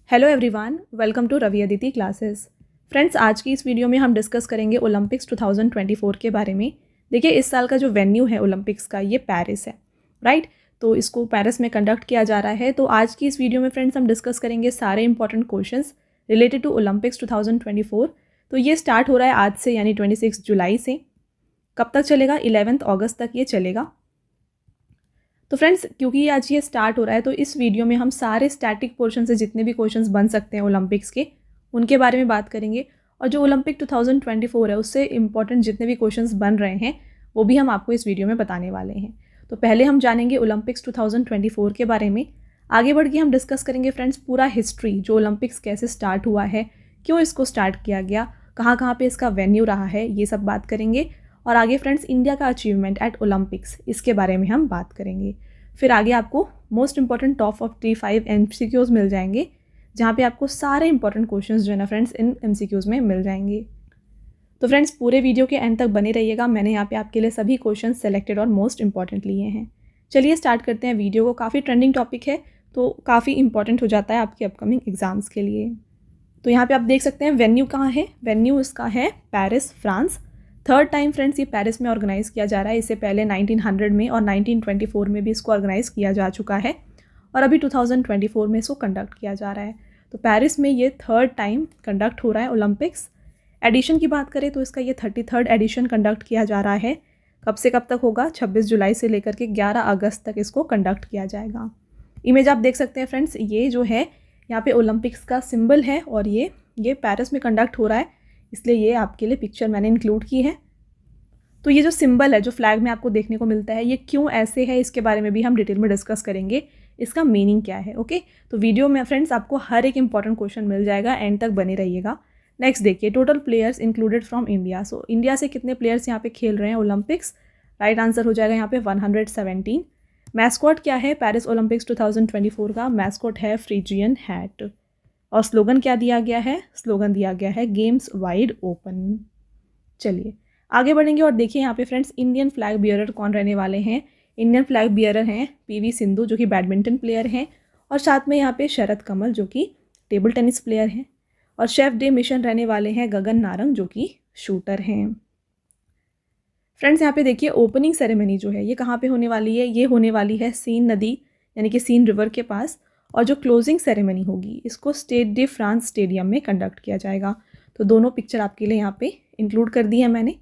Hello everyone, welcome to Ravi Aditi classes. Friends, आज की इस वीडियो में हम डिस्कस करेंगे ओलंपिक्स 2024 के बारे में। देखिए, इस साल का जो वेन्यू है ओलंपिक्स का, ये पेरिस है, राइट। तो इसको पेरिस में कंडक्ट किया जा रहा है। तो आज की इस वीडियो में फ्रेंड्स हम डिस्कस करेंगे सारे important questions related to Olympics 2024। तो ये स्टार्ट हो रहा है आज से, यानी 26 जुलाई से। कब तक चलेगा? 11 अगस्त तक ये चलेगा। तो फ्रेंड्स, क्योंकि आज ये स्टार्ट हो रहा है तो इस वीडियो में हम सारे स्टैटिक पोर्शन से जितने भी क्वेश्चंस बन सकते हैं ओलंपिक्स के, उनके बारे में बात करेंगे। और जो ओलंपिक 2024 है उससे इंपॉर्टेंट जितने भी क्वेश्चंस बन रहे हैं वो भी हम आपको इस वीडियो में बताने वाले हैं। तो पहले हम जानेंगे ओलंपिक्स 2024 के बारे में। आगे बढ़ के हम डिस्कस करेंगे फ्रेंड्स पूरा हिस्ट्री, जो ओलंपिक्स कैसे स्टार्ट हुआ है, क्यों इसको स्टार्ट किया गया, कहाँ कहाँ पे इसका वेन्यू रहा है, ये सब बात करेंगे। और आगे फ्रेंड्स इंडिया का अचीवमेंट एट ओलंपिक्स, इसके बारे में हम बात करेंगे। फिर आगे आपको most important top of T5 MCQs मिल जाएंगे, जहाँ पे आपको सारे इंपॉर्टेंट क्वेश्चंस जो है ना फ्रेंड्स इन MCQs में मिल जाएंगे। तो फ्रेंड्स, पूरे वीडियो के एंड तक बने रहिएगा। मैंने यहाँ पे आपके लिए सभी क्वेश्चन सेलेक्टेड और मोस्ट इंपॉर्टेंट लिए हैं। चलिए स्टार्ट करते हैं वीडियो को। काफ़ी ट्रेंडिंग टॉपिक है तो काफ़ी इंपॉर्टेंट हो जाता है आपके अपकमिंग एग्जाम्स के लिए। तो यहाँ पे आप देख सकते हैं वेन्यू कहाँ है। वेन्यू इसका है Paris, France. Third time friends ये पेरिस में ऑर्गेनाइज़ किया जा रहा है। इससे पहले 1900 में और 1924 में भी इसको ऑर्गेनाइज़ किया जा चुका है और अभी 2024 में इसको कंडक्ट किया जा रहा है। तो पेरिस में ये थर्ड टाइम कंडक्ट हो रहा है ओलंपिक्स। एडिशन की बात करें तो इसका ये 33rd एडिशन कंडक्ट किया जा रहा है। कब से कब तक होगा? 26 जुलाई से लेकर के 11 अगस्त तक इसको कंडक्ट किया जाएगा। इमेज आप देख सकते हैं फ्रेंड्स, ये जो है यहाँ पे ओलंपिक्स का सिंबल है और ये पेरिस में कंडक्ट हो रहा है, इसलिए ये आपके लिए पिक्चर मैंने इंक्लूड की है। तो ये जो सिंबल है, जो फ्लैग में आपको देखने को मिलता है, ये क्यों ऐसे है, इसके बारे में भी हम डिटेल में डिस्कस करेंगे। इसका मीनिंग क्या है, ओके। तो वीडियो में फ्रेंड्स आपको हर एक इंपॉर्टेंट क्वेश्चन मिल जाएगा, एंड तक बने रहिएगा। नेक्स्ट देखिए, total players included from India. So India से कितने प्लेयर्स यहाँ पे खेल रहे हैं ओलंपिक्स? राइट आंसर हो जाएगा यहाँ पे 117। मैस्कॉट क्या है पेरिस ओलंपिक्स 2024 का? मैस्कॉट है फ्रीजियन हैट। और स्लोगन क्या दिया गया है? स्लोगन दिया गया है गेम्स वाइड ओपन। चलिए आगे बढ़ेंगे और देखिए यहाँ पे फ्रेंड्स इंडियन फ्लैग बियरर कौन रहने वाले हैं। इंडियन फ्लैग बियरर हैं PV सिंधु, जो कि बैडमिंटन प्लेयर हैं, और साथ में यहाँ पे शरद कमल, जो कि टेबल टेनिस प्लेयर हैं, और शेफ डे मिशन रहने वाले हैं गगन नारंग, जो कि शूटर हैं। फ्रेंड्स यहाँ पे देखिए ओपनिंग सेरेमनी जो है ये कहाँ पे होने वाली है? ये होने वाली है सीन नदी यानी कि सीन रिवर के पास। और जो क्लोजिंग सेरेमनी होगी इसको स्टेड डे फ्रांस स्टेडियम में कंडक्ट किया जाएगा। तो दोनों पिक्चर आपके लिए यहाँ पे इंक्लूड कर दी है मैंने।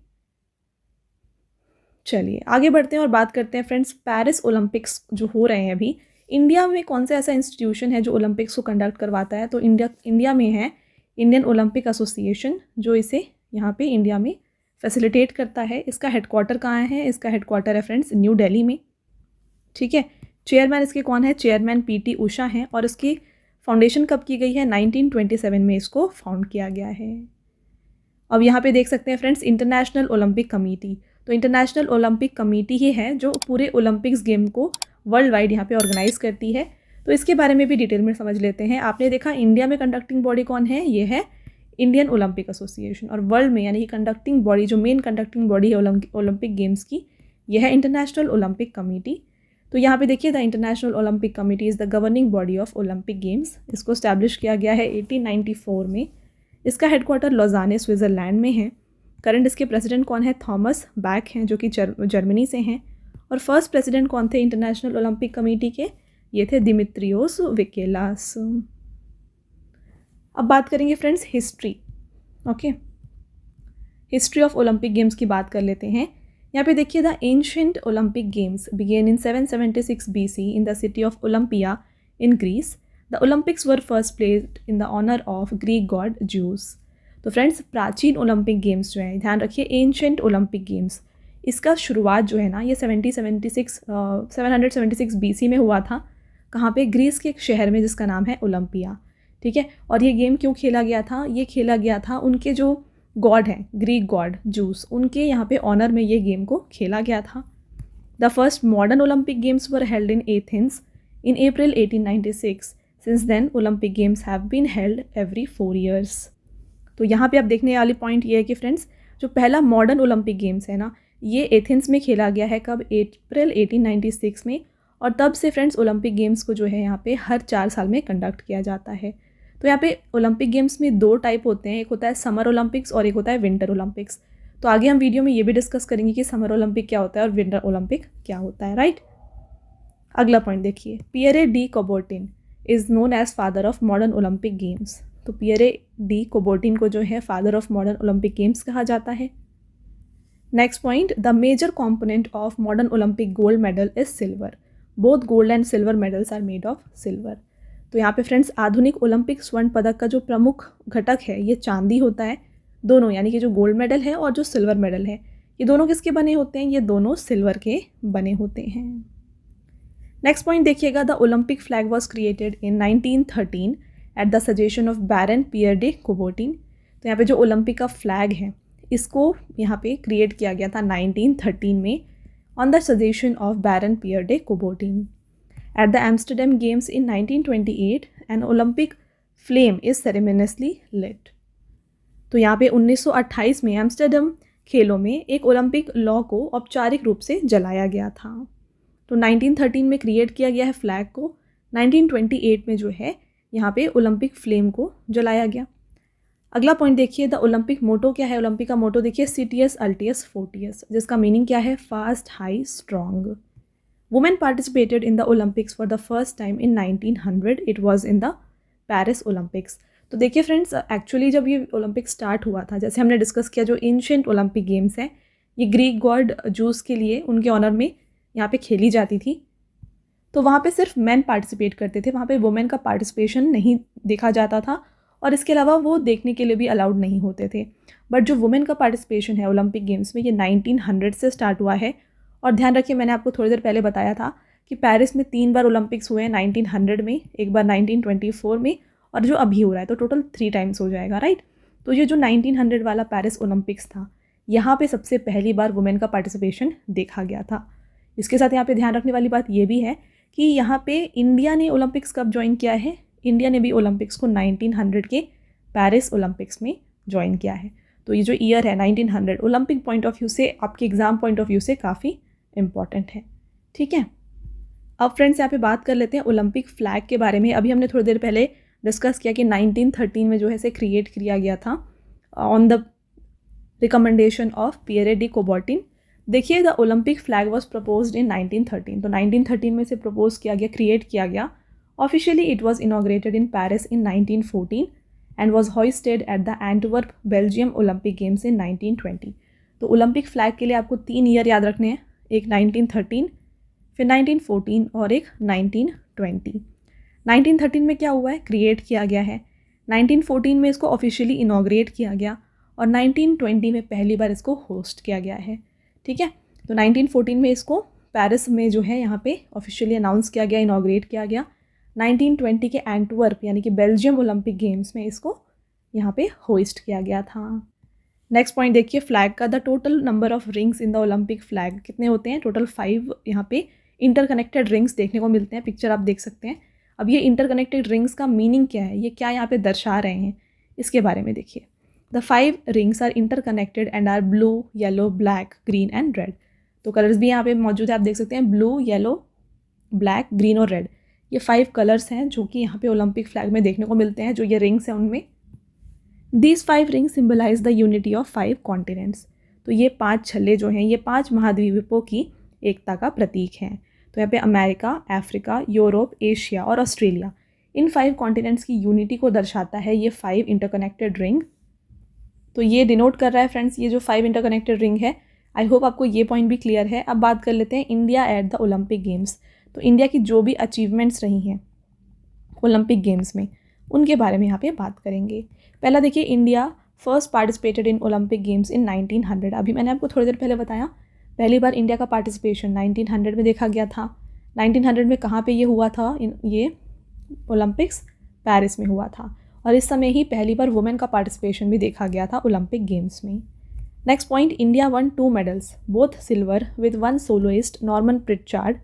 चलिए आगे बढ़ते हैं और बात करते हैं फ्रेंड्स पेरिस ओलंपिक्स जो हो रहे हैं अभी, इंडिया में कौन सा ऐसा इंस्टीट्यूशन है जो ओलंपिक्स को कंडक्ट करवाता है? तो इंडिया में है इंडियन ओलंपिक एसोसिएशन, जो इसे यहाँ पे इंडिया में फैसिलिटेट करता है। इसका हेडक्वार्टर कहाँ है? इसका हेडक्वार्टर है फ्रेंड्स न्यू दिल्ली में, ठीक है। चेयरमैन इसके कौन है? चेयरमैन PT उषा हैं। और इसकी फाउंडेशन कब की गई है? 1927 में इसको फाउंड किया गया है। अब यहाँ पे देख सकते हैं फ्रेंड्स इंटरनेशनल ओलंपिक कमेटी। तो इंटरनेशनल ओलंपिक कमेटी ही है जो पूरे ओलंपिक्स गेम को वर्ल्ड वाइड यहाँ पे ऑर्गेनाइज करती है। तो इसके बारे में भी डिटेल में समझ लेते हैं। आपने देखा इंडिया में कंडक्टिंग बॉडी कौन है? ये है इंडियन ओलंपिक एसोसिएशन। और वर्ल्ड में यानी कि कंडक्टिंग बॉडी, जो मेन कंडक्टिंग बॉडी है ओलंपिक गेम्स की, यह है इंटरनेशनल ओलंपिक कमेटी। तो यहाँ पे देखिए the international Olympic committee is the governing body of Olympic games. इसको स्टैब्लिश किया गया है 1894 में। इसका हेडक्वार्टर लॉजाने स्विट्ज़रलैंड में है। करंट इसके प्रेसिडेंट कौन है? थॉमस बैक हैं, जो कि जर्मनी से हैं। और फर्स्ट प्रेसिडेंट कौन थे इंटरनेशनल ओलंपिक कमेटी के? ये थे दिमित्रियोस विकेलास। अब बात करेंगे friends history, okay. History of Olympic games की बात कर लेते हैं। यहाँ पे देखिए the ancient Olympic games began in 776 BC in the city of Olympia in Greece. The Olympics were first placed in the honour of Greek god Zeus. तो friends प्राचीन ओलंपिक गेम्स जो है, ध्यान रखिए एंशिएंट ओलंपिक गेम्स, इसका शुरुआत जो है ना ये 776 BC में हुआ था। कहाँ पे? ग्रीस के एक शहर में जिसका नाम है ओलंपिया, ठीक है। और ये गेम क्यों खेला गया था? ये खेला गया था उनके जो गॉड हैं ग्रीक गॉड जूस, उनके यहाँ पे ऑनर में ये गेम को खेला गया था। The first modern Olympic games were held in Athens in April 1896। Since then Olympic games have been held every 4 years। तो यहाँ पे आप देखने वाली पॉइंट ये है कि फ्रेंड्स जो पहला मॉडर्न ओलंपिक गेम्स है ना, ये एथेंस में खेला गया है। कब? अप्रैल 1896 में। और तब से फ्रेंड्स ओलंपिक गेम्स को जो है यहाँ पे हर 4 साल में कंडक्ट किया जाता है। तो यहाँ पे ओलंपिक गेम्स में 2 टाइप होते हैं, एक होता है समर ओलंपिक्स और एक होता है विंटर ओलंपिक्स। तो आगे हम वीडियो में ये भी डिस्कस करेंगे कि समर ओलंपिक क्या होता है और विंटर ओलंपिक क्या होता है, राइट। अगला पॉइंट देखिए, Pierre de Coubertin is known as father of modern Olympic games. तो पियरे डी कोबर्टिन को जो है father of modern Olympic games कहा जाता है। Next point, the major component of modern Olympic gold medal is silver. Both gold and silver medals are made of silver. तो यहाँ पे फ्रेंड्स आधुनिक ओलंपिक स्वर्ण पदक का जो प्रमुख घटक है ये चांदी होता है। दोनों यानी कि जो गोल्ड मेडल है और जो सिल्वर मेडल है ये दोनों किसके बने होते हैं, ये दोनों सिल्वर के बने होते हैं। नेक्स्ट पॉइंट देखिएगा, the Olympic flag was created in 1913 at the suggestion of Baron Pierre de Coubertin. तो यहाँ पे जो ओलंपिक का फ्लैग है इसको यहाँ पे क्रिएट किया गया था 1913 में on the suggestion of Baron Pierre de Coubertin. At the Amsterdam games in 1928 an Olympic flame is ceremoniously lit. तो यहाँ पे 1928 में एम्स्टरडम खेलों में एक ओलंपिक लॉ को औपचारिक रूप से जलाया गया था। तो 1913 में क्रिएट किया गया है फ्लैग को, 1928 में जो है यहाँ पे ओलंपिक फ्लेम को जलाया गया। अगला पॉइंट देखिए, द ओलंपिक मोटो क्या है। ओलंपिक का मोटो देखिए, सिटियस अल्टियस फोर्टियस, जिसका मीनिंग क्या है, fast high strong. Women participated in the Olympics for the first time in 1900, it was in the Paris Olympics. तो देखिए फ्रेंड्स, एक्चुअली जब ये ओलंपिक स्टार्ट हुआ था, जैसे हमने डिस्कस किया, जो एंशिएंट ओलंपिक गेम्स हैं ये ग्रीक गॉड जूस के लिए, उनके ऑनर में यहाँ पे खेली जाती थी। तो वहाँ पे सिर्फ मेन पार्टिसिपेट करते थे, वहाँ पे वुमेन का पार्टिसिपेशन नहीं देखा जाता था और इसके अलावा वो देखने के लिए भी अलाउड नहीं होते थे। बट जो वुमेन का पार्टिसिपेशन है ओलंपिक गेम्स में ये 1900 से स्टार्ट हुआ है। और ध्यान रखिए, मैंने आपको थोड़ी देर पहले बताया था कि पेरिस में 3 बार ओलंपिक्स हुए हैं, 1900 में, एक बार 1924 में और जो अभी हो रहा है, तो टोटल 3 टाइम्स हो जाएगा, राइट। तो ये जो 1900 वाला पेरिस ओलंपिक्स था यहाँ पे सबसे पहली बार वुमेन का पार्टिसिपेशन देखा गया था। इसके साथ यहाँ पे ध्यान रखने वाली बात ये भी है कि यहाँ पे इंडिया ने ओलंपिक्स कब ज्वाइन किया है। इंडिया ने भी ओलंपिक्स को 1900 के पेरिस ओलंपिक्स में ज्वाइन किया है। तो ये जो ईयर है 1900 ओलंपिक पॉइंट ऑफ व्यू से, आपके एग्जाम पॉइंट ऑफ व्यू से काफ़ी इंपॉर्टेंट है, ठीक है। अब फ्रेंड्स यहाँ पे बात कर लेते हैं ओलंपिक फ्लैग के बारे में। अभी हमने थोड़ी देर पहले डिस्कस किया कि 1913 में जो है इसे क्रिएट किया गया था on the recommendation of Pierre de Coubertin. देखिए, the Olympic flag was proposed in 1913। तो 1913 में से प्रपोज किया गया, क्रिएट किया गया। Officially it was inaugurated in Paris in 1914 and was hoisted at the Antwerp Belgium Olympic games in 1920। तो Olympic flag के लिए आपको 3 ईयर याद रखने हैं, एक 1913, फिर 1914 और एक 1920। 1913 में क्या हुआ है, क्रिएट किया गया है। 1914 में इसको ऑफिशियली इनॉग्रेट किया गया और 1920 में पहली बार इसको होस्ट किया गया है, ठीक है। तो 1914 में इसको पेरिस में जो है यहाँ पे ऑफिशियली अनाउंस किया गया, इनॉग्रेट किया गया। 1920 के एंटवर्प यानी कि बेल्जियम ओलंपिक गेम्स में इसको यहाँ पे होस्ट किया गया था। नेक्स्ट पॉइंट देखिए, फ्लैग का, the total number of rings in the Olympic flag कितने होते हैं, टोटल 5 यहाँ पे इंटरकनेक्टेड रिंग्स देखने को मिलते हैं। पिक्चर आप देख सकते हैं। अब ये इंटरकनेक्टेड रिंग्स का मीनिंग क्या है, ये क्या यहाँ पे दर्शा रहे हैं, इसके बारे में देखिए। The 5 rings are interconnected and are blue, yellow, black, green and red. तो कलर्स भी यहाँ पे मौजूद है, आप देख सकते हैं, ब्लू, येलो, ब्लैक, ग्रीन और रेड। ये 5 कलर्स हैं जो कि यहाँ पे ओलंपिक फ्लैग में देखने को मिलते हैं, जो ये रिंग्स हैं उनमें। These 5 rings symbolize the unity of 5 continents. तो ये 5 छल्ले जो हैं ये 5 महाद्वीपों की एकता का प्रतीक हैं। तो यहाँ पे अमेरिका, अफ्रीका, यूरोप, एशिया और ऑस्ट्रेलिया, इन 5 कॉन्टिनेंट्स की यूनिटी को दर्शाता है ये 5 इंटरकनेक्टेड रिंग। तो ये डिनोट कर रहा है फ्रेंड्स, ये जो 5 इंटरकनेक्टेड रिंग है। आई होप आपको ये पॉइंट भी क्लियर है। अब बात कर लेते हैं India at the Olympic games. तो इंडिया की जो भी अचीवमेंट्स रही हैं ओलंपिक गेम्स में, उनके बारे में यहाँ पे बात करेंगे। पहला देखिए, India first participated in Olympic games in 1900। अभी मैंने आपको थोड़ी देर पहले बताया, पहली बार इंडिया का पार्टिसिपेशन 1900 में देखा गया था। 1900 में कहाँ पे ये हुआ था, ये ओलंपिक्स पेरिस में हुआ था। और इस समय ही पहली बार वुमेन का पार्टिसिपेशन भी देखा गया था ओलंपिक गेम्स में। Next point, India won 2 medals, both silver with 1 soloist Norman Pritchard.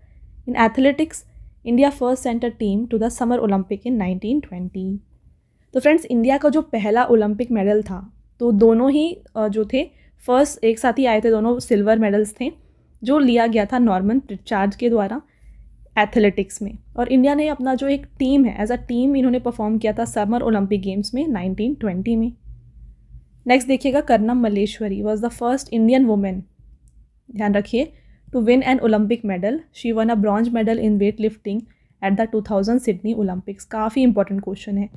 In athletics, India first sent a team to the summer Olympic in 1920। तो फ्रेंड्स, इंडिया का जो पहला ओलंपिक मेडल था, तो दोनों ही जो थे फर्स्ट एक साथ ही आए थे, दोनों सिल्वर मेडल्स थे, जो लिया गया था नॉर्मन प्रिटचार्ड के द्वारा एथलेटिक्स में। और इंडिया ने अपना जो एक टीम है, एज अ टीम इन्होंने परफॉर्म किया था समर ओलंपिक गेम्स में 1920 में। नेक्स्ट देखिएगा, Karnam Malleswari was the first Indian women, ध्यान रखिए, to win an Olympic medal. She won a bronze medal in weight lifting at the 2000 Sydney Olympics. काफ़ी इंपॉर्टेंट क्वेश्चन है।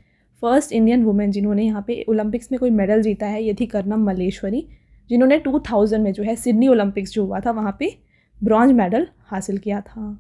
फर्स्ट इंडियन वुमेन जिन्होंने यहाँ पे ओलंपिक्स में कोई मेडल जीता है ये थी कर्नम मल्लेश्वरी, जिन्होंने 2000 में जो है सिडनी ओलंपिक्स जो हुआ था वहाँ पे ब्रॉन्ज मेडल हासिल किया था।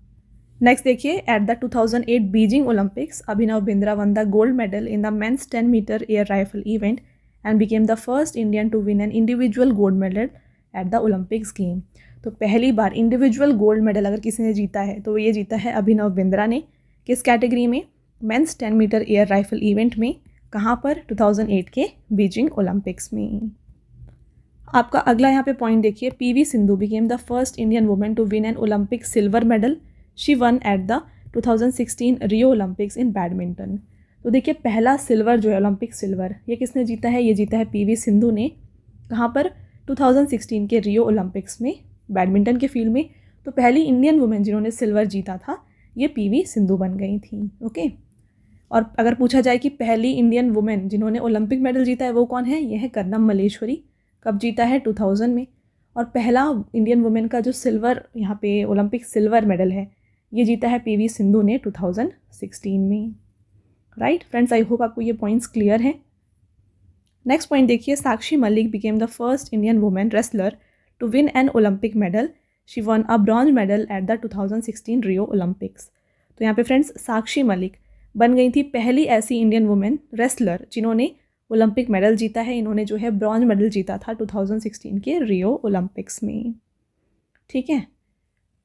नेक्स्ट देखिए, at the 2008 Beijing Olympics Abhinav Bindra won the gold medal in the men's 10 meter air rifle event and became the first Indian to win an individual gold medal at the Olympics game. तो पहली बार individual gold medal अगर किसी ने जीता है तो ये जीता है अभिनव बिंद्रा ने। किस कैटेगरी में? Men's 10 meter air rifle event में। कहाँ पर? 2008 के बीजिंग ओलंपिक्स में। आपका अगला यहाँ पे पॉइंट देखिए, PV Sindhu became the first Indian women to win an Olympic silver medal. She won at the 2016 Rio Olympics in badminton. तो देखिए पहला सिल्वर जो है ओलंपिक सिल्वर, ये किसने जीता है? ये जीता है पीवी सिंधु ने। कहाँ पर? 2016 के रियो ओलंपिक्स में बैडमिंटन के फील्ड में। तो पहली इंडियन वुमेन जिन्होंने सिल्वर जीता था ये पीवी सिंधु बन गई थी। ओके, और अगर पूछा जाए कि पहली इंडियन वुमेन जिन्होंने ओलंपिक मेडल जीता है वो कौन है? यह है कर्नम मल्लेश्वरी। कब जीता है? 2000 में। और पहला इंडियन वुमेन का जो सिल्वर यहाँ पे ओलंपिक सिल्वर मेडल है ये जीता है पीवी सिंधु ने 2016 में। राइट फ्रेंड्स, आई होप आपको ये पॉइंट्स क्लियर हैं। नेक्स्ट पॉइंट देखिए, Sakshi Malik became the first Indian women wrestler to win an Olympic medal. She won a bronze medal at the 2016 Rio Olympics. तो यहाँ पे फ्रेंड्स साक्षी मलिक बन गई थी पहली ऐसी इंडियन वुमेन रेसलर जिन्होंने ओलंपिक मेडल जीता है। इन्होंने जो है ब्रॉन्ज मेडल जीता था 2016 के रियो ओलंपिक्स में। ठीक है,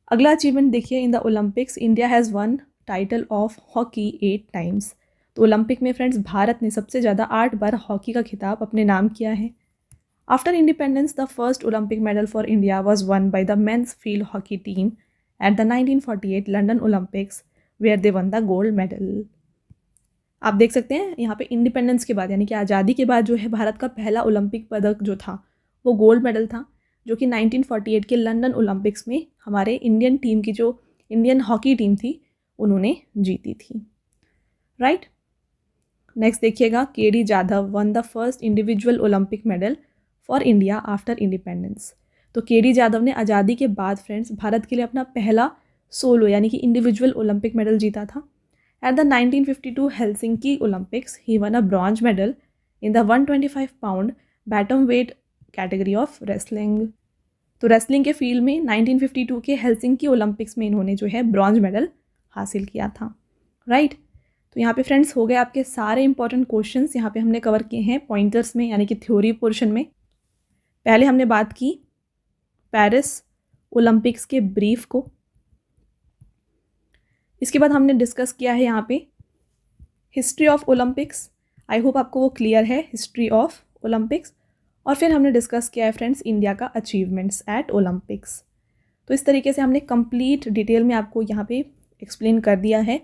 अगला अचीवमेंट देखिए, in the Olympics India has one title of hockey 8 times. तो ओलंपिक में फ्रेंड्स भारत ने सबसे ज़्यादा 8 बार हॉकी का खिताब अपने नाम किया है। After independence the first Olympic medal for India was won by the men's field hockey team at the 1948 London Olympics where they won the gold medal. आप देख सकते हैं यहाँ पे इंडिपेंडेंस के बाद यानी कि आज़ादी के बाद जो है भारत का पहला ओलंपिक पदक जो था वो गोल्ड मेडल था, जो कि 1948 के लंदन ओलंपिक्स में हमारे इंडियन टीम की जो इंडियन हॉकी टीम थी उन्होंने जीती थी। राइट, नेक्स्ट देखिएगा, KD Jadhav one the first individual Olympic medal for India after independence. तो केडी जाधव ने आज़ादी के बाद फ्रेंड्स भारत के लिए अपना पहला सोलो यानी कि इंडिविजुअल ओलंपिक मेडल जीता था। At the 1952 Helsinki Olympics he won a bronze medal in the 125 pound bantam weight category of wrestling. तो रेसलिंग के फील्ड में 1952 के हेलसिंकी ओलंपिक्स में इन्होंने जो है ब्रॉन्ज मेडल हासिल किया था। राइट, तो यहाँ पे फ्रेंड्स हो गए आपके सारे इंपॉर्टेंट क्वेश्चंस यहाँ पे हमने कवर किए हैं पॉइंटर्स में यानी कि थ्योरी पोर्शन में। पहले हमने बात की पेरिस ओलंपिक्स के ब्रीफ को, इसके बाद हमने डिस्कस किया है यहाँ पे history of Olympics. I hope आपको वो क्लियर है, हिस्ट्री ऑफ ओलंपिक्स। और फिर हमने डिस्कस किया है फ्रेंड्स इंडिया का अचीवमेंट्स एट ओलंपिक्स। तो इस तरीके से हमने कंप्लीट डिटेल में आपको यहाँ पे एक्सप्लेन कर दिया है।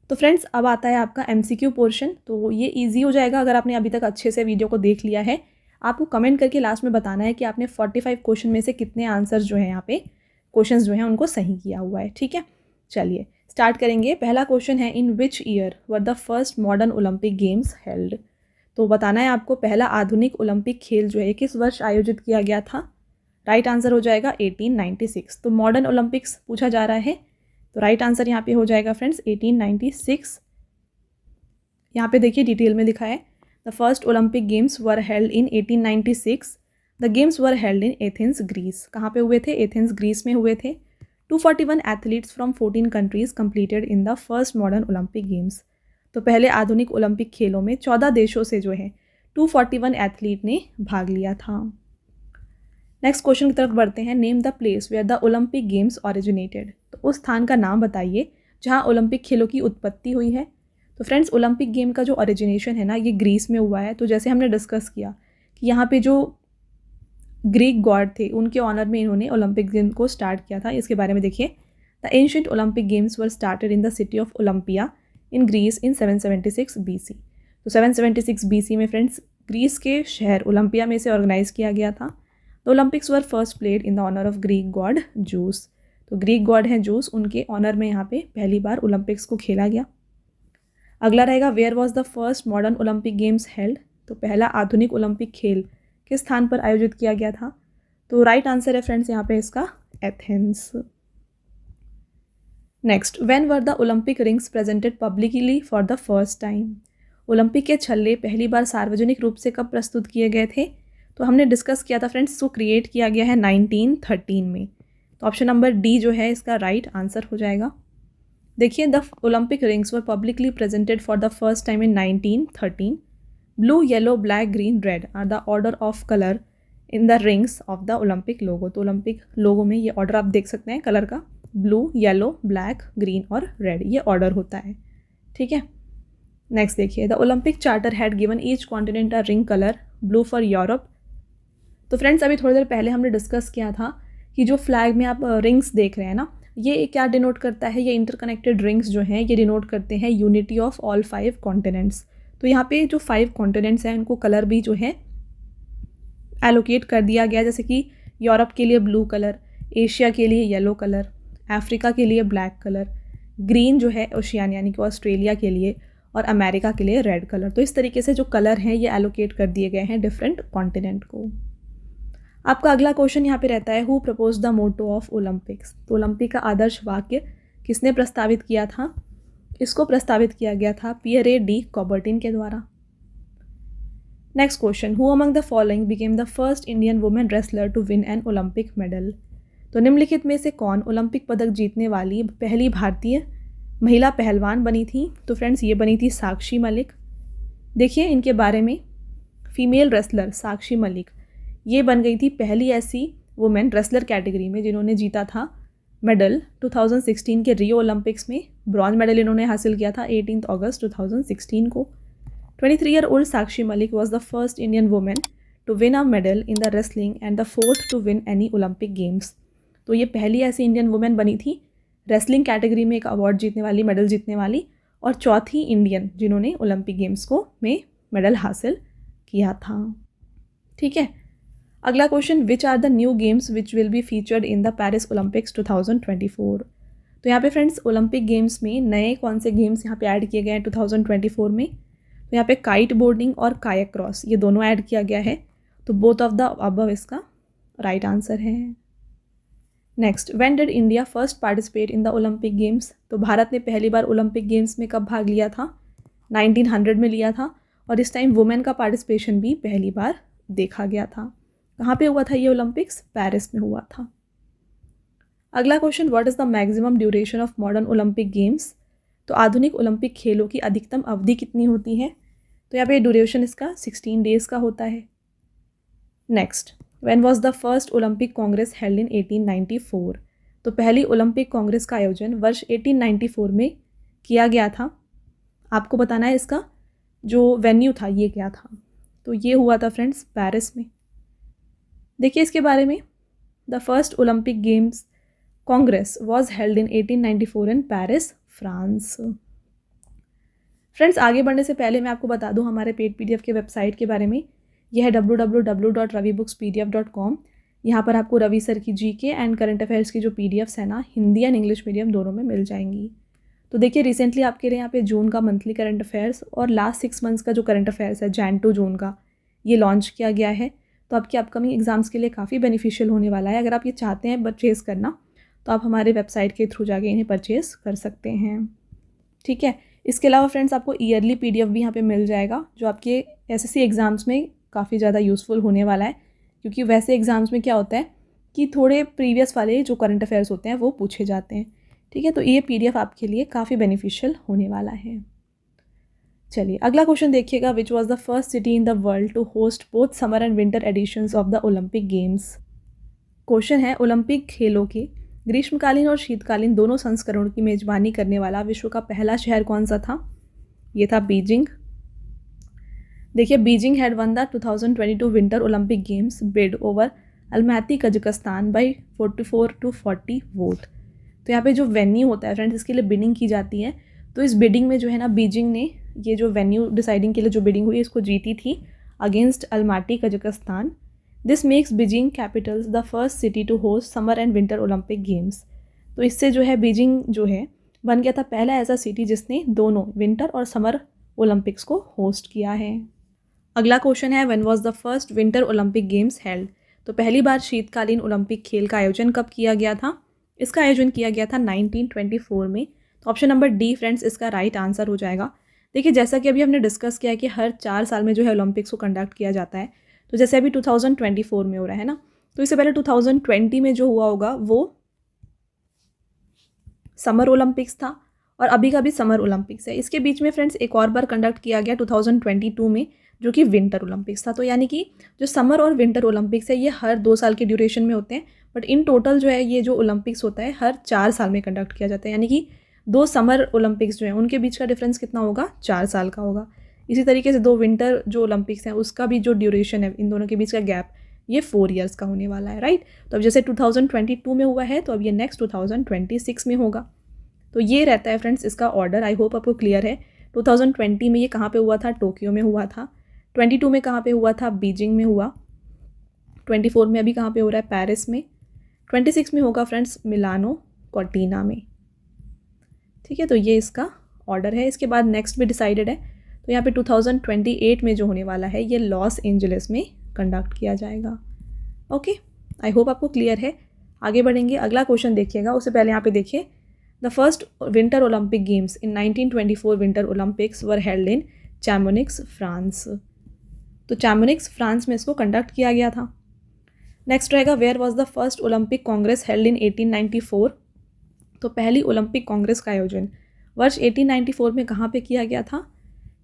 तो फ्रेंड्स अब आता है आपका MCQ पोर्शन। तो ये ईजी हो जाएगा अगर आपने अभी तक अच्छे से वीडियो को देख लिया है। आपको कमेंट करके लास्ट में बताना है कि आपने 45 क्वेश्चन में से कितने आंसर जो है यहाँ पे क्वेश्चंस जो हैं उनको सही किया हुआ है। ठीक है, चलिए स्टार्ट करेंगे। पहला क्वेश्चन है, in which year were the first modern Olympic games held. तो बताना है आपको पहला आधुनिक ओलंपिक खेल जो है किस वर्ष आयोजित किया गया था। राइट आंसर हो जाएगा 1896। तो मॉडर्न ओलंपिक्स पूछा जा रहा है तो राइट आंसर यहाँ पे हो जाएगा फ्रेंड्स 1896। यहाँ पे देखिए डिटेल में लिखा है, the first Olympic games were held in 1896। The games were held in Athens Greece. कहाँ पे हुए थे? एथेंस ग्रीस में हुए थे। 241 athletes from 14 countries completed in the first modern Olympic games. तो पहले आधुनिक ओलंपिक खेलों में 14 देशों से जो है 241 एथलीट ने भाग लिया था। नेक्स्ट क्वेश्चन की तरफ बढ़ते हैं, name the place where the Olympic games originated. तो उस स्थान का नाम बताइए जहां ओलंपिक खेलों की उत्पत्ति हुई है। तो फ्रेंड्स ओलंपिक गेम का जो ओरिजिनेशन है ना ये ग्रीस में हुआ है। तो जैसे हमने डिस्कस किया कि यहाँ पे जो ग्रीक गॉड थे उनके ऑनर में इन्होंने ओलंपिक गेम को स्टार्ट किया था। इसके बारे में देखिए, the ancient Olympic games were started in the city of Olympia in Greece in 776 BC। तो 776 BC में फ्रेंड्स ग्रीस के शहर ओलंपिया में से ऑर्गेनाइज किया गया था। The Olympics were first played in the honour of Greek god Zeus. तो ग्रीक गॉड हैं जूस, उनके ऑनर में यहाँ पे पहली बार ओलंपिक्स को खेला गया। अगला रहेगा where was the first modern Olympic games held, तो पहला आधुनिक ओलंपिक खेल किस स्थान पर आयोजित किया गया था। तो राइट आंसर है फ्रेंड्स यहाँ पे इसका Athens. Next, when were the Olympic rings presented publicly for the first time, Olympic के छल्ले पहली बार सार्वजनिक रूप से कब प्रस्तुत किए गए थे। तो हमने डिस्कस किया था फ्रेंड्स, इसको क्रिएट किया गया है 1913 में। तो ऑप्शन नंबर डी जो है इसका राइट आंसर हो जाएगा। देखिए, the Olympic rings were publicly presented for the first time in 1913। Blue, yellow, black, green, red are the order of colour in the rings of the Olympic logo. तो Olympic लोगो में ये order आप देख सकते हैं कलर का, blue, yellow, black, green और red, ये ऑर्डर होता है। ठीक है, नेक्स्ट देखिए, the Olympic charter had given each continent a ring colour, blue for Europe. तो फ्रेंड्स अभी थोड़ी देर पहले हमने डिस्कस किया था कि जो फ्लैग में आप रिंग्स देख रहे हैं ना, ये क्या डिनोट करता है, ये इंटरकनेक्टेड रिंग्स जो हैं ये डिनोट करते हैं यूनिटी ऑफ ऑल 5 कॉन्टिनेंट्स। तो यहाँ पे जो 5 कॉन्टिनेंट्स हैं उनको कलर भी जो है एलोकेट कर दिया गया, जैसे कि यूरोप के लिए ब्लू कलर, एशिया के लिए येलो कलर, अफ्रीका के लिए ब्लैक कलर, ग्रीन जो है ओशियान यानी कि ऑस्ट्रेलिया के लिए, और अमेरिका के लिए रेड कलर। तो इस तरीके से जो कलर हैं ये एलोकेट कर दिए गए हैं डिफरेंट कॉन्टिनेंट को। आपका अगला क्वेश्चन यहाँ पे रहता है, who propose the motto of Olympics. तो ओलंपिक का आदर्श वाक्य किसने प्रस्तावित किया था। इसको प्रस्तावित किया गया था पियरे डी कॉबर्टिन के द्वारा। Next question, who among the following became the first Indian women wrestler to win an Olympic medal. तो निम्नलिखित में से कौन ओलंपिक पदक जीतने वाली पहली भारतीय महिला पहलवान बनी थी। तो फ्रेंड्स ये बनी थी साक्षी मलिक। देखिए इनके बारे में, फीमेल रेसलर साक्षी मलिक ये बन गई थी पहली ऐसी वुमेन रेसलर कैटेगरी में जिन्होंने जीता था मेडल 2016 के रियो ओलंपिक्स में। ब्रॉन्ज मेडल इन्होंने हासिल किया था 18 अगस्त 2016 को। 23 year old Sakshi Malik was the first Indian women to win a medal in the wrestling and the fourth to win any Olympic games. तो ये पहली ऐसी इंडियन वुमेन बनी थी रेसलिंग कैटेगरी में एक अवार्ड जीतने वाली, मेडल जीतने वाली, और चौथी इंडियन जिन्होंने ओलंपिक गेम्स को में मेडल हासिल किया था। ठीक है, अगला question, which are the new games which will be featured in the Paris Olympics 2024। तो यहाँ पे फ्रेंड्स ओलंपिक गेम्स में नए कौन से गेम्स यहाँ पे ऐड किए गए हैं 2024 में। तो यहाँ पे काइट बोर्डिंग और कायक क्रॉस ये दोनों ऐड किया गया है। तो बोथ ऑफ द अबव इसका राइट आंसर है। Next, when did India first participate in the Olympic games. तो भारत ने पहली बार ओलंपिक गेम्स में कब भाग लिया था, 1900 में लिया था, और इस टाइम वुमेन का पार्टिसिपेशन भी पहली बार देखा गया था। कहाँ पे हुआ था ये ओलंपिक्स, पेरिस में हुआ था। अगला question, what is the maximum duration of modern Olympic games. तो आधुनिक ओलंपिक खेलों की अधिकतम अवधि कितनी होती है। तो यहाँ पे ड्यूरेशन इसका 16 डेज का होता है। Next, when was the first Olympic congress held in 1894। तो पहली ओलंपिक कांग्रेस का आयोजन वर्ष 1894 में किया गया था। आपको बताना है इसका जो वेन्यू था ये क्या था। तो ये हुआ था फ्रेंड्स पेरिस में। देखिए इसके बारे में, the first Olympic games Congress was held in 1894 in Paris, France. Friends आगे बढ़ने से पहले मैं आपको बता दूं हमारे पेड पीडीएफ के वेबसाइट के बारे में। यह है www.ravibookspdf.com। यहाँ पर आपको रवि सर की जीके एंड करंट अफेयर्स की जो पीडीएफ्स है ना, हिंदी एंड इंग्लिश मीडियम दोनों में मिल जाएंगी। तो देखिए रिसेंटली आपके लिए यहाँ पे जून का मंथली करंट अफेयर्स और लास्ट 6 मंथ्स का जो करंट अफेयर्स है जैन टू जून का, ये लॉन्च किया गया है। तो आपके अपकमिंग एग्जाम्स के लिए काफ़ी बेनिफिशियल होने वाला है। अगर आप ये चाहते हैं परचेज़ करना तो आप हमारे वेबसाइट के थ्रू जाके इन्हें परचेज़ कर सकते हैं। ठीक है, इसके अलावा फ्रेंड्स आपको ईयरली पीडीएफ भी यहाँ पे मिल जाएगा जो आपके एसएससी एग्ज़ाम्स में काफ़ी ज़्यादा यूज़फुल होने वाला है, क्योंकि वैसे एग्ज़ाम्स में क्या होता है कि थोड़े प्रीवियस वाले जो करंट अफेयर्स होते हैं वो पूछे जाते हैं। ठीक है, तो ये पीडीएफ आपके लिए काफ़ी बेनिफिशियल होने वाला है। चलिए अगला क्वेश्चन देखिएगा, which was the first city in the world to host both summer and winter editions of the Olympic games. Question है, ओलंपिक खेलों के ग्रीष्मकालीन और शीतकालीन दोनों संस्करणों की मेजबानी करने वाला विश्व का पहला शहर कौन सा था। ये था बीजिंग। देखिए Beijing had won the 2022 winter Olympic games bid over Almaty Kazakhstan by 44-40 vote. तो यहाँ पे जो वेन्यू होता है फ्रेंड्स, इसके लिए बिडिंग की जाती है। तो इस बिडिंग में जो है ना, बीजिंग ने ये जो वेन्यू डिसाइडिंग के लिए जो बिडिंग हुई इसको जीती थी against Almaty Kazakhstan. This makes Beijing capitals the first city to host summer and winter Olympic games. तो इससे जो है बीजिंग जो है बन गया था पहला ऐसा सिटी जिसने दोनों विंटर और समर ओलंपिक्स को होस्ट किया है। अगला क्वेश्चन है when was the first winter Olympic games held. तो पहली बार शीतकालीन ओलंपिक खेल का आयोजन कब किया गया था? इसका आयोजन किया गया था 1924 में। तो ऑप्शन नंबर डी फ्रेंड्स इसका राइट आंसर हो जाएगा। देखिए जैसा कि अभी हमने डिस्कस किया है कि हर 4 साल में जो है ओलंपिक्स को कंडक्ट किया जाता है, तो जैसे अभी 2024 में हो रहा है ना, तो इससे पहले 2020 में जो हुआ होगा वो समर ओलंपिक्स था और अभी का भी समर ओलंपिक्स है। इसके बीच में फ्रेंड्स एक और बार कंडक्ट किया गया 2022 में, जो कि विंटर ओलंपिक्स था। तो यानी कि जो समर और विंटर ओलंपिक्स है ये हर 2 साल के ड्यूरेशन में होते हैं, बट इन टोटल जो है ये जो ओलंपिक्स होता है हर 4 साल में कंडक्ट किया जाता है। यानी कि 2 समर ओलंपिक्स जो है उनके बीच का डिफरेंस कितना होगा? 4 साल का होगा। इसी तरीके से 2 विंटर जो ओलंपिक्स हैं उसका भी जो ड्यूरेशन है इन दोनों के बीच का गैप ये 4 ईयर्स का होने वाला है, राइट। तो अब जैसे 2022 में हुआ है तो अब ये नेक्स्ट 2026 में होगा। तो ये रहता है फ्रेंड्स इसका ऑर्डर। आई होप आपको क्लियर है। 2020 में ये कहाँ पे हुआ था? टोक्यो में हुआ था। 22 में कहाँ पे हुआ था? बीजिंग में हुआ। 24 में अभी कहाँ पे हो रहा है? पेरिस में। 26 में होगा फ्रेंड्स मिलानो कॉर्टिना में। ठीक है, तो ये इसका ऑर्डर है। इसके बाद नेक्स्ट भी डिसाइडेड है। तो यहाँ पे 2028 में जो होने वाला है ये लॉस एंजलिस में कंडक्ट किया जाएगा। ओके, आई होप आपको क्लियर है। आगे बढ़ेंगे, अगला क्वेश्चन देखिएगा। उससे पहले यहाँ पे देखिए, the first winter Olympic games in 1924 winter Olympics were held in Chamonix France. तो चैमोनिक्स फ्रांस में इसको कंडक्ट किया गया था। नेक्स्ट रहेगा where was the first Olympic congress held in 1894। तो पहली ओलंपिक कांग्रेस का आयोजन वर्ष 1894 में कहाँ पे किया गया था?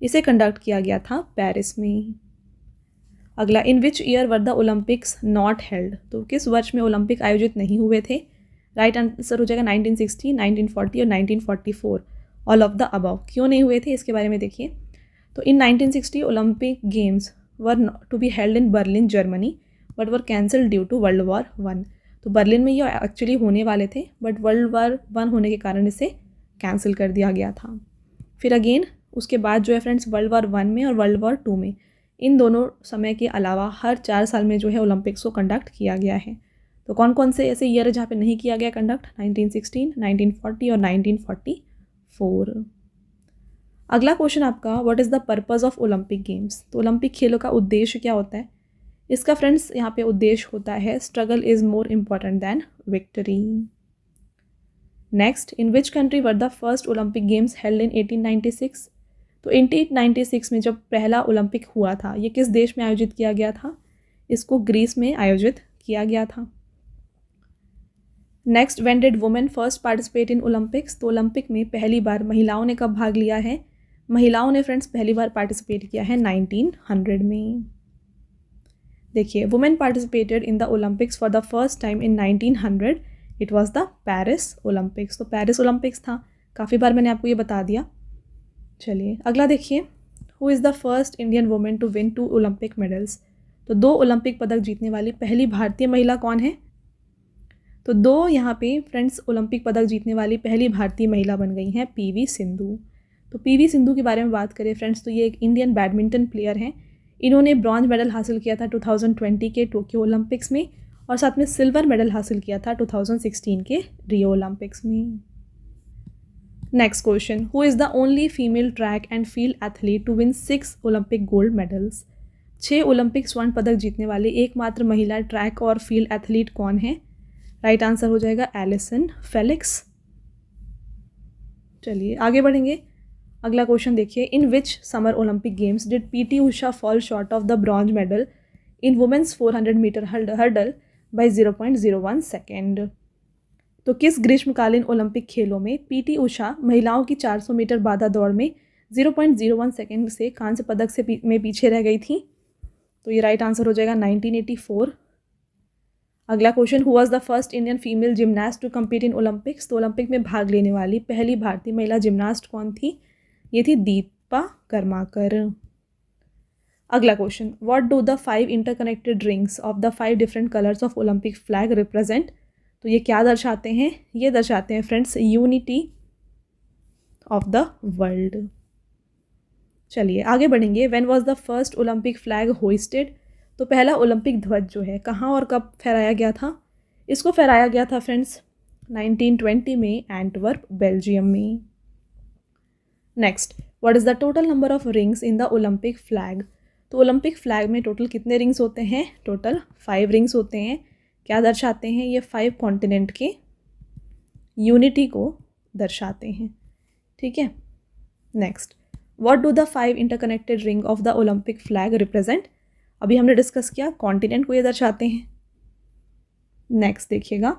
इसे कंडक्ट किया गया था पेरिस में। अगला, in which year were the Olympics not held. तो किस वर्ष में ओलंपिक आयोजित नहीं हुए थे? राइट आंसर हो जाएगा 1960, 1940 और 1944, ऑल ऑफ द अबव। क्यों नहीं हुए थे इसके बारे में देखिए। तो in 1960 Olympic games were to be held in Berlin Germany but were cancel due to world war 1। तो बर्लिन में ये एक्चुअली होने वाले थे बट वर्ल्ड वॉर 1 होने के कारण इसे कैंसिल कर दिया गया था। फिर अगेन उसके बाद जो है फ्रेंड्स वर्ल्ड वॉर 1 में और वर्ल्ड वॉर 2 में, इन दोनों समय के अलावा हर 4 साल में जो है ओलंपिक्स को कंडक्ट किया गया है। तो कौन कौन से ऐसे ईयर है जहाँ पे नहीं किया गया कंडक्ट? 1916, 1940 और 1944। अगला क्वेश्चन आपका, what is the purpose of Olympic games. तो ओलंपिक खेलों का उद्देश्य क्या होता है? इसका फ्रेंड्स यहाँ पे उद्देश्य होता है struggle is more important than victory. Next, in which country were the first Olympic games held in 1896। तो 1896 में जब पहला ओलंपिक हुआ था ये किस देश में आयोजित किया गया था? इसको ग्रीस में आयोजित किया गया था। Next, when did women first participate in Olympics. तो ओलंपिक में पहली बार महिलाओं ने कब भाग लिया है? महिलाओं ने फ्रेंड्स पहली बार पार्टिसिपेट किया है 1900 में। देखिए, women participated in the Olympics for the first time in 1900। It was the Paris Olympics. तो पेरिस ओलंपिक्स था। काफ़ी बार मैंने आपको ये बता दिया। चलिए अगला देखिए, who is the first Indian women to win 2 Olympic medals. तो 2 ओलंपिक पदक जीतने वाली पहली भारतीय महिला कौन है? तो 2 यहाँ पे फ्रेंड्स ओलंपिक पदक जीतने वाली पहली भारतीय महिला बन गई हैं पीवी सिंधु। तो पीवी सिंधु के बारे में बात करें फ्रेंड्स तो ये एक इंडियन बैडमिंटन प्लेयर हैं। इन्होंने ब्रॉन्ज मेडल हासिल किया था 2020 के टोक्यो ओलंपिक्स में और साथ में सिल्वर मेडल हासिल किया था 2016 के रियो ओलंपिक्स में। Next question, who is the only female track and field athlete to win 6 Olympic gold medals. 6 Olympic स्वर्ण पदक जीतने वाली एकमात्र महिला ट्रैक और फील्ड एथलीट कौन है? राइट आंसर हो जाएगा एलिसन फेलिक्स। चलिए आगे बढ़ेंगे, अगला क्वेश्चन देखिए, in which summer Olympic games did PT Usha fall short of the bronze medal in women's 400 metre hurdle by 0.01 second. तो किस ग्रीष्मकालीन ओलंपिक खेलों में पीटी उषा महिलाओं की 400 मीटर बाधा दौड़ में 0.01 सेकेंड से कांस्य पदक से में पीछे रह गई थी? तो ये राइट आंसर हो जाएगा 1984। अगला question, who was the first Indian female gymnast to compete in Olympics. तो ओलंपिक में भाग लेने वाली पहली भारतीय महिला जिमनास्ट कौन थी? ये थी दीपा कर्माकर। अगला question, what do the 5 interconnected rings of the 5 different colours of Olympic flag represent. तो ये क्या दर्शाते हैं? ये दर्शाते हैं friends unity of the world. चलिए आगे बढ़ेंगे, when was the first Olympic flag hoisted. तो पहला ओलंपिक ध्वज जो है कहाँ और कब फहराया गया था? इसको फहराया गया था फ्रेंड्स 1920 में एंटवर्प बेल्जियम में। Next, what is the total number of rings in the Olympic flag? तो ओलंपिक फ्लैग में टोटल कितने रिंग्स होते हैं? टोटल 5 रिंग्स होते हैं। क्या दर्शाते हैं? ये 5 कॉन्टिनेंट के यूनिटी को दर्शाते हैं। ठीक है। Next, what do the 5 interconnected ring of the Olympic flag represent? अभी हमने डिस्कस किया कॉन्टिनेंट को ये दर्शाते हैं। नेक्स्ट देखिएगा,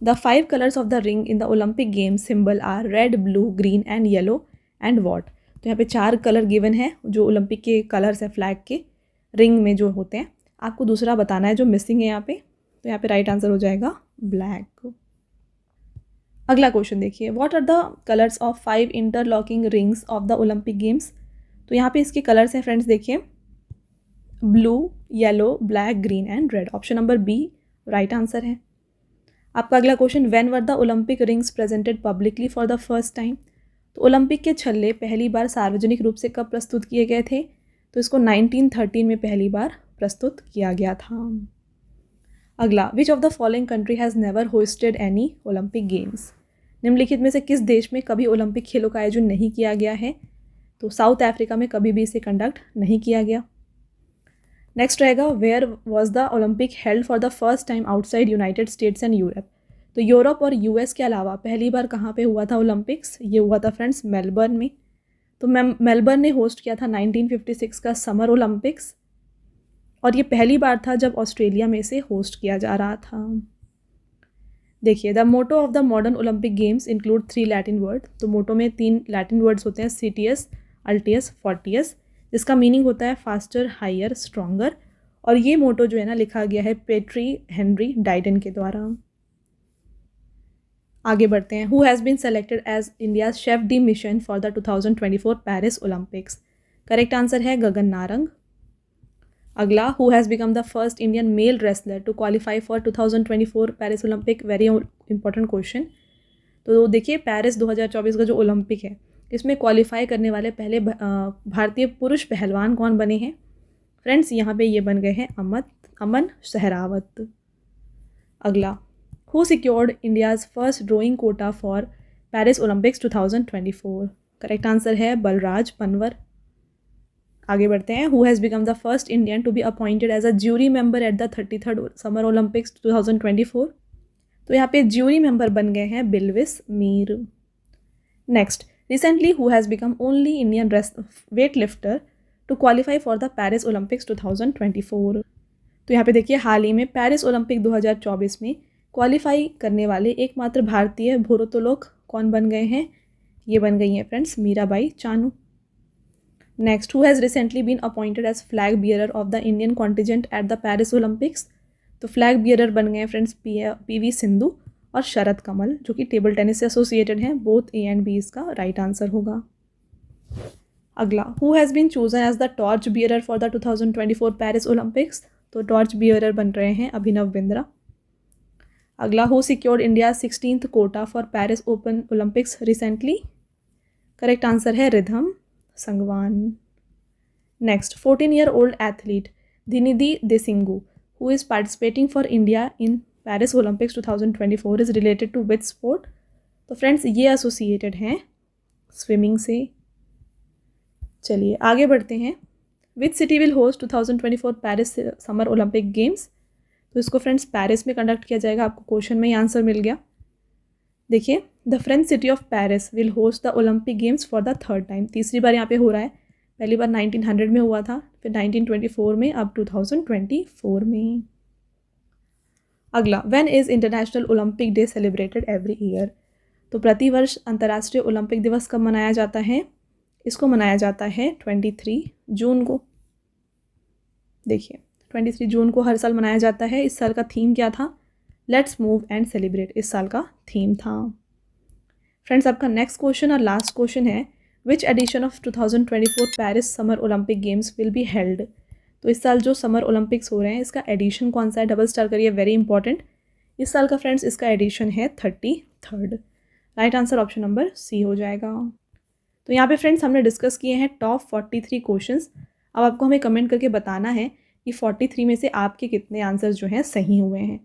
the 5 colours of the ring in the Olympic game symbol are red, blue, green and yellow and what? तो यहाँ पे 4 कलर गिवन है जो ओलंपिक के कलर्स हैं फ्लैग के रिंग में जो होते हैं। आपको दूसरा बताना है जो मिसिंग है यहाँ पे। तो यहाँ पे राइट आंसर हो जाएगा ब्लैक। अगला क्वेश्चन देखिए, what are the colours of 5 interlocking rings of the Olympic games? तो यहाँ पे इसके कलर्स हैं फ्रेंड्स, देखिए blue, yellow, black, green and red. Option number B right answer है। आपका अगला question, when were the Olympic rings presented publicly for the first time? तो ओलंपिक के छल्ले पहली बार सार्वजनिक रूप से कब प्रस्तुत किए गए थे? तो इसको 1913 में पहली बार प्रस्तुत किया गया था। अगला, which of the following country has never hosted any Olympic games? निम्नलिखित में से किस देश में कभी ओलंपिक खेलों का आयोजन नहीं किया गया है? तो साउथ अफ्रीका में कभी भी इसे कंडक्ट नहीं किया गया। नेक्स्ट रहेगा, where was the Olympic held for the first time outside United States and Europe? तो यूरोप और यूएस के अलावा पहली बार कहाँ पे हुआ था ओलंपिक्स? ये हुआ था फ्रेंड्स मेलबर्न में। तो मेलबर्न ने होस्ट किया था 1956 का समर ओलंपिक्स, और ये पहली बार था जब ऑस्ट्रेलिया में इसे होस्ट किया जा रहा था। देखिए, the motto of the modern Olympic games include 3 Latin word. तो मोटो में 3 लैटिन वर्ड्स होते हैं, सीटीएस, अल्टियस, फोर्टियस, जिसका मीनिंग होता है फास्टर, हायर, स्ट्रॉन्गर। और ये मोटो जो है ना लिखा गया है पेट्री हेनरी डाइडन के द्वारा। आगे बढ़ते हैं, who has been selected as India's chef de mission for the 2024 Paris Olympics? Correct answer है गगन नारंग। अगला, who has become the first Indian male wrestler to qualify for 2024 Paris Olympic? Very important question. तो देखिए, Paris 2024 का जो Olympic है इसमें qualify करने वाले पहले भारतीय पुरुष पहलवान कौन बने हैं? फ्रेंड्स यहाँ पे ये बन गए हैं अमन सहरावत। अगला, who secured India's first rowing quota for Paris Olympics 2024? Correct answer है बलराज पनवर। आगे बढ़ते हैं, who has become the first Indian to be appointed as a jury member at the 33rd summer Olympics 2024? तो यहाँ पे ज्यूरी मेंबर बन गए हैं Bilkis Mir. Next, recently who has become only Indian weight lifter to qualify for the Paris Olympics 2024? तो यहाँ पे देखिए, हाल ही में पेरिस ओलंपिक 2024 में क्वालिफाई करने वाले एकमात्र भारतीय भारोत्तोलक कौन बन गए हैं? ये बन गई हैं friends Mirabai Chanu. Next, who has recently been appointed as flag bearer of the Indian contingent at the Paris Olympics? तो फ्लैग बियरर बन गए फ्रेंड्स पीवी सिंधु और शरद कमल, जो कि टेबल टेनिस से एसोसिएटेड हैं। बोथ ए एंड बी इसका राइट आंसर होगा। अगला, who has been chosen as the torch bearer for the 2024 Paris Olympics? तो टॉर्च बियरर बन रहे हैं अभिनव बिंद्रा। अगला, who secured India 16th quota for Paris open Olympics recently? Correct answer है Rhythm Sangwan. Next, 14-year-old athlete Dhinidhi Desinghu who is participating for India in Paris Olympics 2024 is related to which sport? तो friends ये associated हैं swimming से। चलिए आगे बढ़ते हैं, which city will host 2024 Paris summer Olympic games? तो इसको फ्रेंड्स पेरिस में कंडक्ट किया जाएगा। आपको क्वेश्चन में ही आंसर मिल गया। देखिए, the French city of Paris will host the Olympic games for the 3rd time. तीसरी बार यहाँ पे हो रहा है। पहली बार 1900 में हुआ था, फिर 1924 में, अब 2024 में। अगला, when is international Olympic day celebrated every year? तो प्रतिवर्ष अंतर्राष्ट्रीय ओलंपिक दिवस कब मनाया जाता है? इसको मनाया जाता है 23 जून को। देखिए, 23 जून को हर साल मनाया जाता है। इस साल का थीम क्या था? लेट्स मूव एंड सेलिब्रेट इस साल का थीम था। फ्रेंड्स, आपका नेक्स्ट क्वेश्चन और लास्ट क्वेश्चन है, which edition of 2024 Paris summer Olympic games will be held? तो इस साल जो समर ओलंपिक्स हो रहे हैं इसका एडिशन कौन सा है? डबल स्टार करिए, वेरी इंपॉर्टेंट। इस साल का फ्रेंड्स इसका एडिशन है 33rd। Right answer option number C हो जाएगा। तो यहाँ पे फ्रेंड्स हमने डिस्कस किए हैं टॉप 43 क्वेश्चंस। अब आपको हमें कमेंट करके बताना है कि 43 में से आपके कितने आंसर्स जो हैं सही हुए हैं।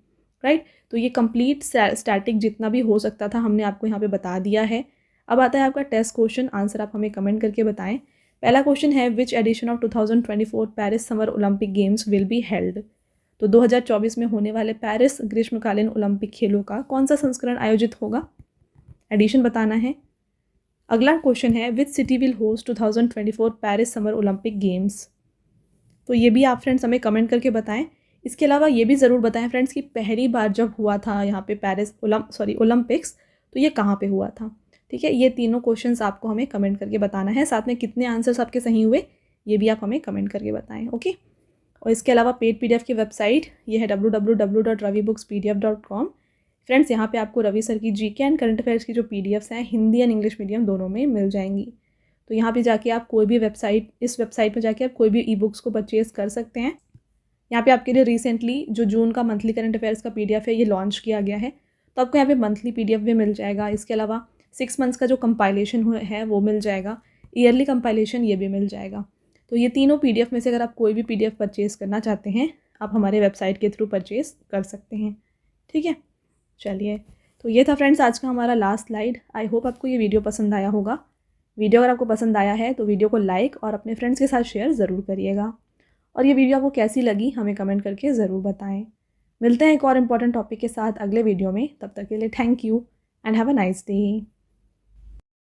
राइट। तो ये कंप्लीट स्टैटिक जितना भी हो सकता था हमने आपको यहाँ पे बता दिया है। अब आता है आपका टेस्ट क्वेश्चन, आंसर आप हमें कमेंट करके बताएं। पहला क्वेश्चन है which edition of 2024 Paris summer Olympic games will be held. तो 2024 में होने वाले पेरिस ग्रीष्मकालीन ओलंपिक खेलों का कौन सा संस्करण आयोजित होगा, एडिशन बताना है। अगला क्वेश्चन है विच city will host 2024 Paris summer Olympic games. तो ये भी आप फ्रेंड्स हमें कमेंट करके बताएं। इसके अलावा ये भी ज़रूर बताएं फ्रेंड्स कि पहली बार जब हुआ था यहाँ पे पेरिस ओलंपिक्स, तो ये कहाँ पे हुआ था। ठीक है, ये तीनों क्वेश्चंस आपको हमें कमेंट करके बताना है। साथ में कितने आंसर्स आपके सही हुए ये भी आप हमें कमेंट करके बताएं। ओके, और इसके अलावा पेड PDF की वेबसाइट ये है www.ravibookspdf.com। फ्रेंड्स यहाँ पे आपको रवि सर की GK एंड करंट अफेयर्स की जो PDFs हैं हिंदी एंड इंग्लिश मीडियम दोनों में मिल जाएंगी। तो यहाँ पे जाके आप कोई भी इस वेबसाइट पर जाके आप कोई भी E-बुक्स को परचेज़ कर सकते हैं। यहाँ पे आपके लिए रिसेंटली जो जून का मंथली करंट अफेयर्स का PDF है ये लॉन्च किया गया है, तो आपको यहाँ पे मंथली PDF भी मिल जाएगा। इसके अलावा 6 मंथ्स का जो कंपाइलेशन है वो मिल जाएगा, ईयरली कंपाइलेशन ये भी मिल जाएगा। तो ये तीनों PDF में से अगर आप कोई भी PDF परचेज़ करना चाहते हैं आप हमारे वेबसाइट के थ्रू परचेज़ कर सकते हैं। ठीक है, चलिए, तो ये था फ्रेंड्स आज का हमारा लास्ट स्लाइड। आई होप आपको ये वीडियो पसंद आया होगा। वीडियो अगर आपको पसंद आया है तो वीडियो को लाइक और अपने फ्रेंड्स के साथ शेयर ज़रूर करिएगा। और ये वीडियो आपको कैसी लगी हमें कमेंट करके ज़रूर बताएं। मिलते हैं एक और इम्पॉर्टेंट टॉपिक के साथ अगले वीडियो में। तब तक के लिए thank you and have a nice day.